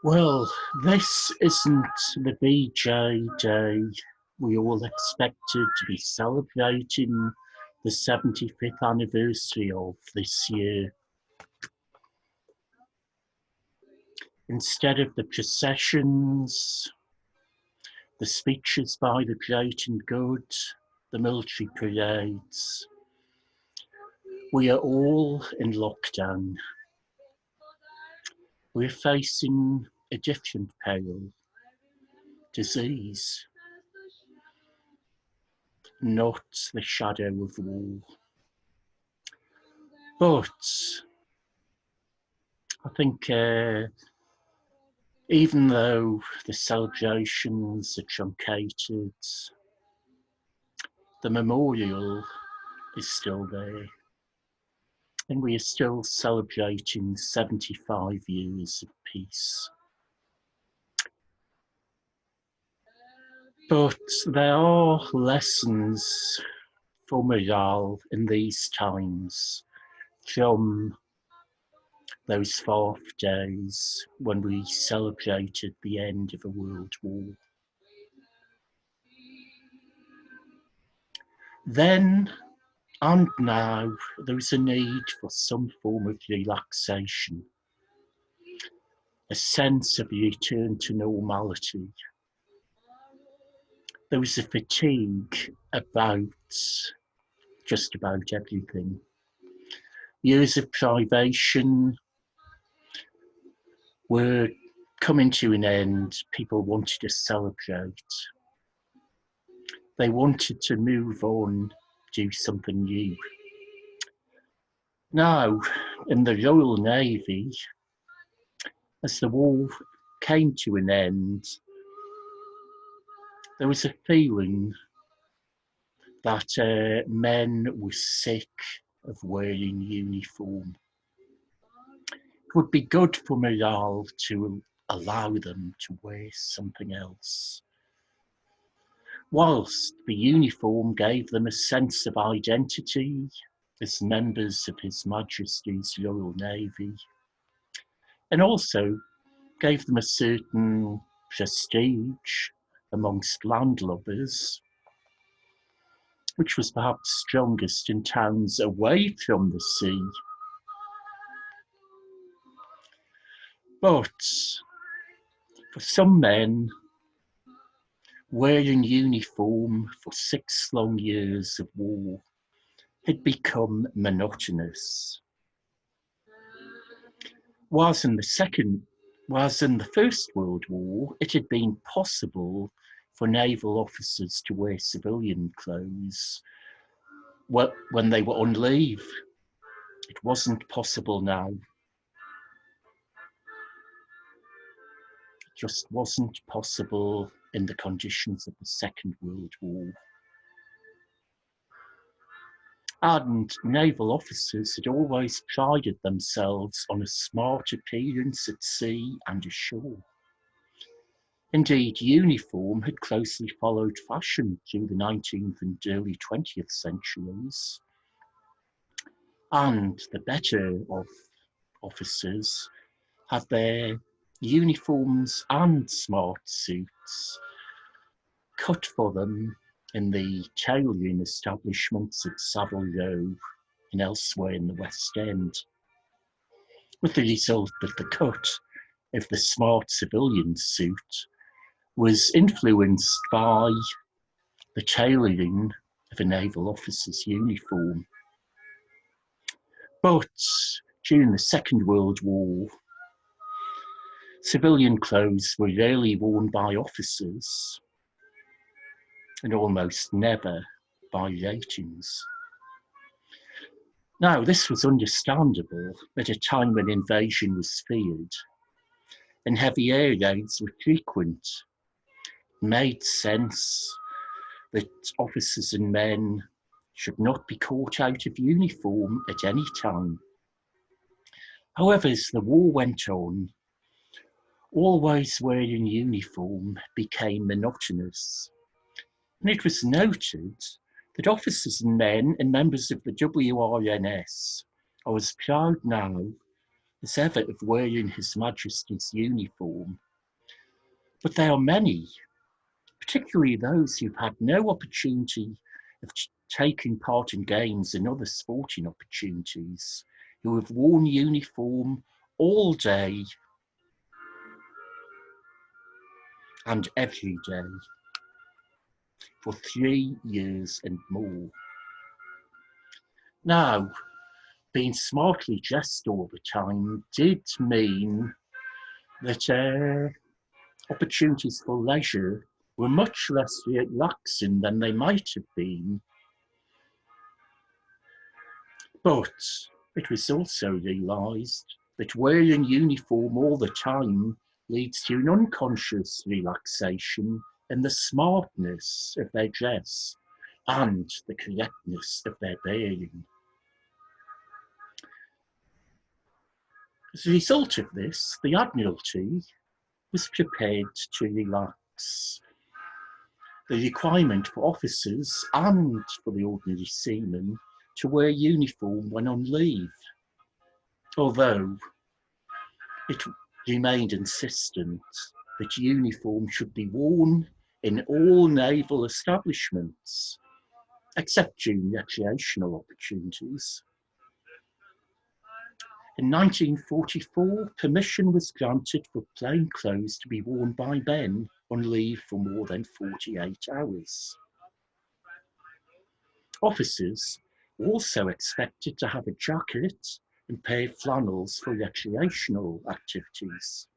Well, this isn't the BJ Day we all expected to be celebrating the 75th anniversary of this year. Instead of the processions, the speeches by the great and good, the military parades, we are all in lockdown. We're facing a different peril, disease, not the shadow of war. But I think even though the celebrations are truncated, the memorial is still there. And we are still celebrating 75 years of peace. But there are lessons for morale in these times from those 4 days when we celebrated the end of a world war. Then and now there is a need for some form of relaxation, a sense of return to normality. There was a fatigue about just about everything. Years of privation were coming to an end. People wanted to celebrate. They wanted to move on, do something new. Now, in the Royal Navy, as the war came to an end, there was a feeling that men were sick of wearing uniform. It would be good for morale to allow them to wear something else. Whilst the uniform gave them a sense of identity as members of His Majesty's Royal Navy, and also gave them a certain prestige amongst landlubbers, which was perhaps strongest in towns away from the sea. But for some men, wearing uniform for 6 long years of war had become monotonous. Whereas in the First World War, it had been possible for naval officers to wear civilian clothes when they were on leave. It wasn't possible now. It just wasn't possible in the conditions of the Second World War. And naval officers had always prided themselves on a smart appearance at sea and ashore. Indeed, uniform had closely followed fashion through the 19th and early 20th centuries. And the better of officers had their uniforms and smart suits cut for them in the tailoring establishments at Savile Row and elsewhere in the West End, with the result that the cut of the smart civilian suit was influenced by the tailoring of a naval officer's uniform. But during the Second World War, civilian clothes were rarely worn by officers and almost never by ratings. Now, this was understandable at a time when invasion was feared and heavy air raids were frequent. It made sense that officers and men should not be caught out of uniform at any time. However, as the war went on, always wearing uniform became monotonous, and it was noted that officers and men and members of the WRNS are as proud now as ever of wearing His Majesty's uniform, but there are many, particularly those who've had no opportunity of taking part in games and other sporting opportunities, who have worn uniform all day and every day for 3 years and more. Now, being smartly dressed all the time did mean that opportunities for leisure were much less relaxing than they might have been. But it was also realised that wearing uniform all the time leads to an unconscious relaxation in the smartness of their dress and the correctness of their bearing. As a result of this, the Admiralty was prepared to relax the requirement for officers and for the ordinary seamen to wear uniform when on leave, although it remained insistent that uniform should be worn in all naval establishments, except during recreational opportunities. In 1944, permission was granted for plain clothes to be worn by men on leave for more than 48 hours. Officers were also expected to have a jacket and pair of flannels for recreational activities.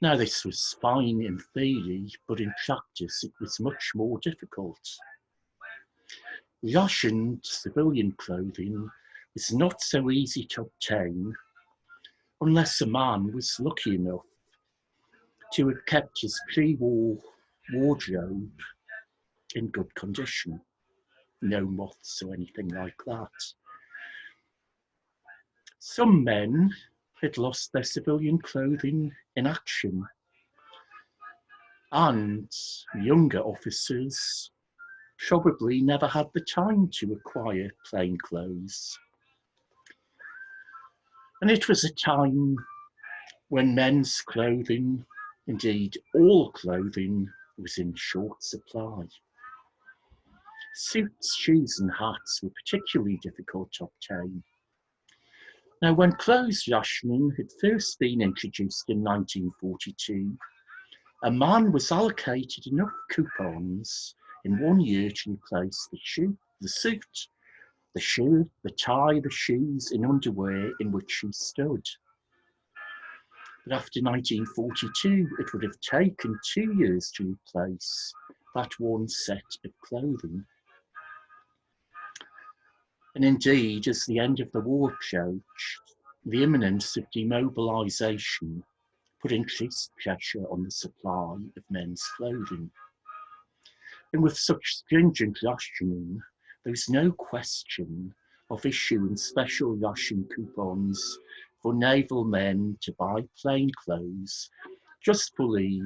Now, this was fine in theory, but in practice it was much more difficult. Rationed civilian clothing was not so easy to obtain unless a man was lucky enough to have kept his pre-war wardrobe in good condition. No moths or anything like that. Some men had lost their civilian clothing in action, and younger officers probably never had the time to acquire plain clothes. And it was a time when men's clothing, indeed all clothing, was in short supply. Suits, shoes and hats were particularly difficult to obtain. Now, when clothes rationing had first been introduced in 1942, a man was allocated enough coupons in 1 year to replace the suit, the shirt, the tie, the shoes and underwear in which he stood. But after 1942, it would have taken 2 years to replace that one set of clothing. And indeed, as the end of the war approached, the imminence of demobilisation put increased pressure on the supply of men's clothing. And with such stringent rationing, there was no question of issuing special ration coupons for naval men to buy plain clothes just for leave.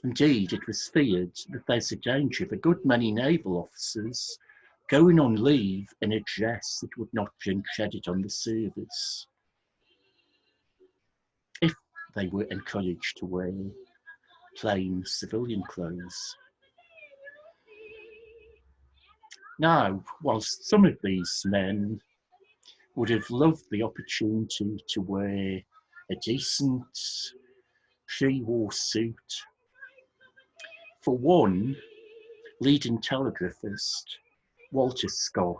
Indeed, it was feared that there's a danger of a good many naval officers going on leave in a dress that would not bring credit on the service if they were encouraged to wear plain civilian clothes. Now, whilst some of these men would have loved the opportunity to wear a decent pre-war suit, for one leading telegraphist, Walter Scott,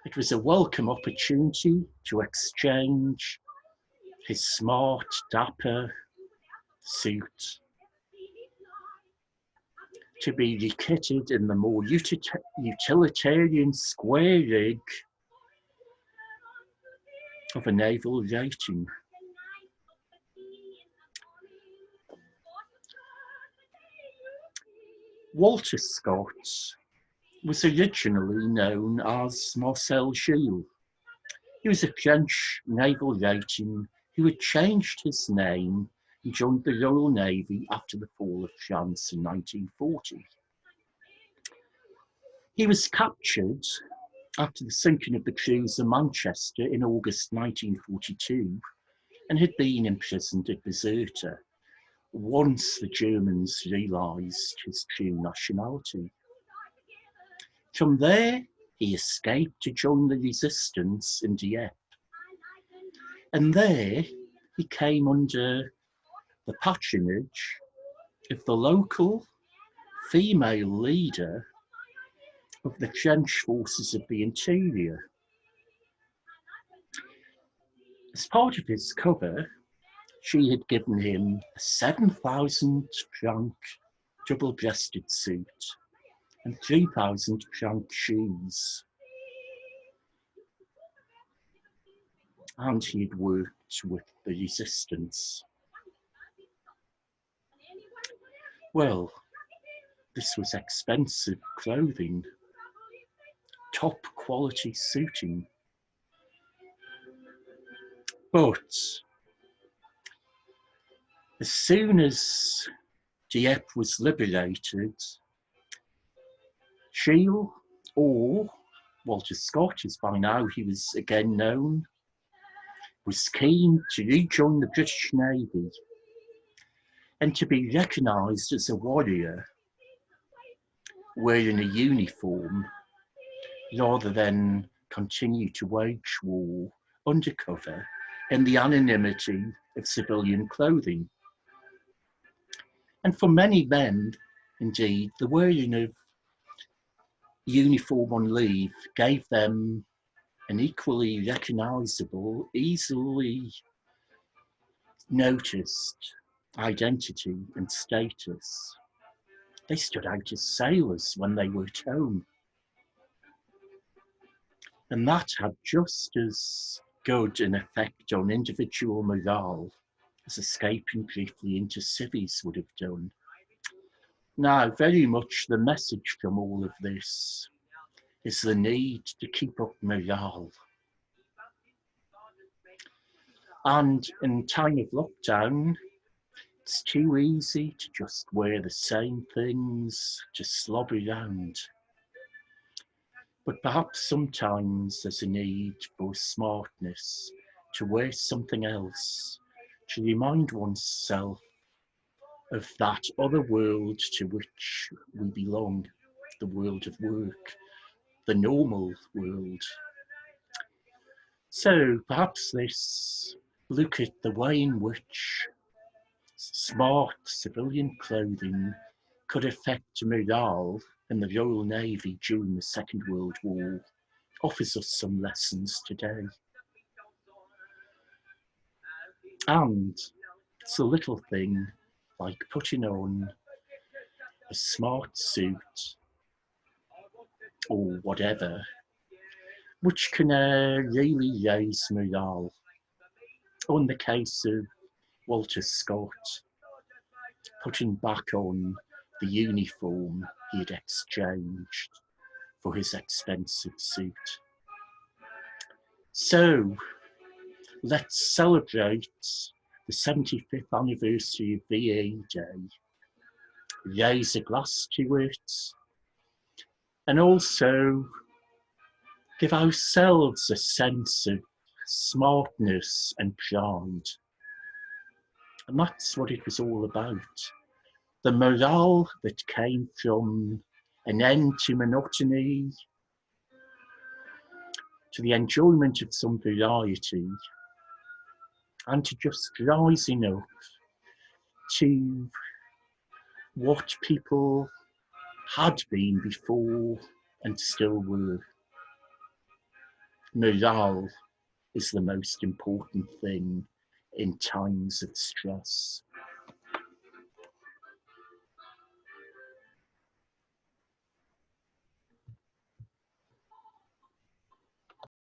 it was a welcome opportunity to exchange his smart, dapper suit to be rekitted in the more utilitarian square rig of a naval rating. Walter Scott was originally known as Marcel Gilles. He was a French naval rating who had changed his name and joined the Royal Navy after the fall of France in 1940. He was captured after the sinking of the cruiser Manchester in August 1942 and had been imprisoned as deserter once the Germans realised his true nationality. From there, he escaped to join the resistance in Dieppe, and there he came under the patronage of the local female leader of the French forces of the interior. As part of his cover, she had given him a 7,000 franc double-breasted suit and 3,000 franc shoes. And he had worked with the resistance. Well, this was expensive clothing, top quality suiting. But as soon as Dieppe was liberated, Shiel, or Walter Scott, as by now he was again known, was keen to rejoin the British Navy and to be recognised as a warrior wearing a uniform rather than continue to wage war undercover in the anonymity of civilian clothing. And for many men, indeed, the wearing of uniform on leave gave them an equally recognisable, easily noticed identity and status. They stood out as sailors when they were at home. And that had just as good an effect on individual morale as escaping briefly into civvies would have done. Now, very much the message from all of this is the need to keep up morale. And in time of lockdown, it's too easy to just wear the same things, to slob around. But perhaps sometimes there's a need for smartness, to wear something else, to remind oneself of that other world to which we belong, the world of work, the normal world. So perhaps this look at the way in which smart civilian clothing could affect morale in the Royal Navy during the Second World War offers us some lessons today. And it's a little thing like putting on a smart suit or whatever, which can really raise morale. Or in the case of Walter Scott, putting back on the uniform he had exchanged for his expensive suit. So let's celebrate the 75th anniversary of VA Day, raise a glass to it, and also give ourselves a sense of smartness and pride. And that's what it was all about. The morale that came from an end to monotony, to the enjoyment of some variety, and to just rising up to what people had been before and still were. Morale is the most important thing in times of stress.